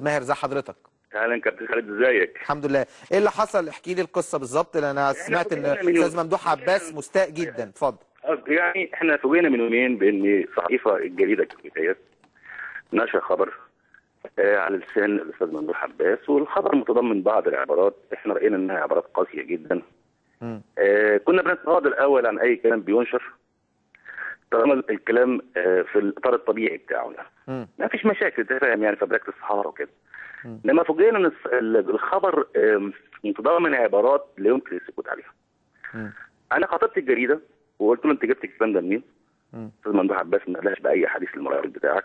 كابتن ماهر، ازي حضرتك؟ اهلا كابتن خالد، ازيك؟ الحمد لله. ايه اللي حصل؟ احكي لي القصه بالظبط، لان انا سمعت ان استاذ ممدوح عباس مستاء جدا. اتفضل. يعني احنا فوجئنا من يومين بان صحيفه الجريده الكويتيه نشر خبر على لسان الاستاذ ممدوح عباس، والخبر متضمن بعض العبارات احنا راينا انها عبارات قاسيه جدا. كنا بنتغاضى الاول عن اي كلام بينشر طالما الكلام في الاطار الطبيعي بتاعه. ما فيش مشاكل، انت فاهم يعني، فبركه الصحافه وكده. لما فوجئنا ان الخبر متضمن عبارات لا يمكن السكوت عليها. انا خاطبت الجريده وقلت له انت جبت الكلام ده منين؟ استاذ ممدوح عباس ما قالش باي حديث للمراقب بتاعك.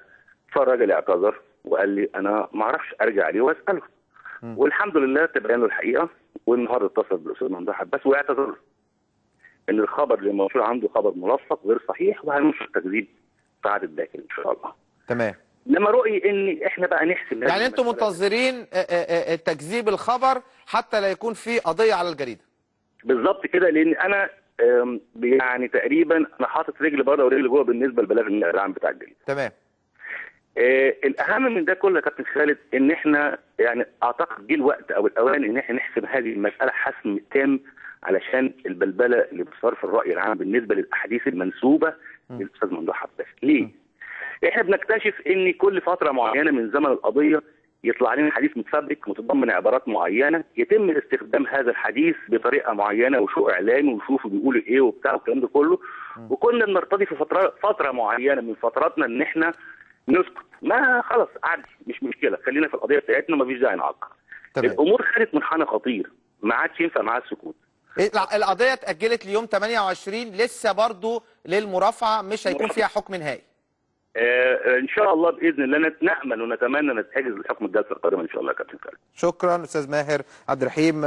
فالراجل اعتذر وقال لي انا ما اعرفش ارجع عليه واساله. والحمد لله تبين له الحقيقه، والنهارده اتصل بالاستاذ ممدوح عباس واعتذر ان الخبر اللي موجود عنده خبر ملصق غير صحيح وهننشر تكذيب في عدد داخل ان شاء الله. تمام. لما رؤي ان احنا بقى نحسب يعني انتم منتظرين تكذيب الخبر حتى لا يكون في قضيه على الجريده؟ بالظبط كده، لان انا يعني تقريبا انا حاطط رجل بره ورجل جوه بالنسبه للبلاغ العام بتاع الجريده. تمام. الاهم من ده كله يا كابتن خالد ان احنا يعني اعتقد جه الوقت او الاوان ان احنا نحسب هذه المساله حسم تام، علشان البلبله اللي بتصار في الراي العام بالنسبه للاحاديث المنسوبه للاستاذ ممدوح عباس. ليه؟ احنا بنكتشف ان كل فتره معينه من زمن القضيه يطلع لنا حديث متفبرك متضمن عبارات معينه، يتم استخدام هذا الحديث بطريقه معينه وشو اعلامي وشوفوا بيقولوا ايه وبتاع والكلام ده كله. وكنا بنرتضي في فتره معينه من فتراتنا ان احنا نسكت، ما خلاص عادي مش مشكله، خلينا في القضيه بتاعتنا مفيش داعي نعقد. الامور خدت منحنى خطير ما عادش ينفع معاها السكوت. القضيه اتاجلت ليوم 28، لسه برضو للمرافعه، مش هيكون فيها حكم نهائي. ان شاء الله باذن الله نامل ونتمنى نتحجز لحكم الجلسه القادمه ان شاء الله يا كابتن خالد. شكرا استاذ ماهر عبد الرحيم.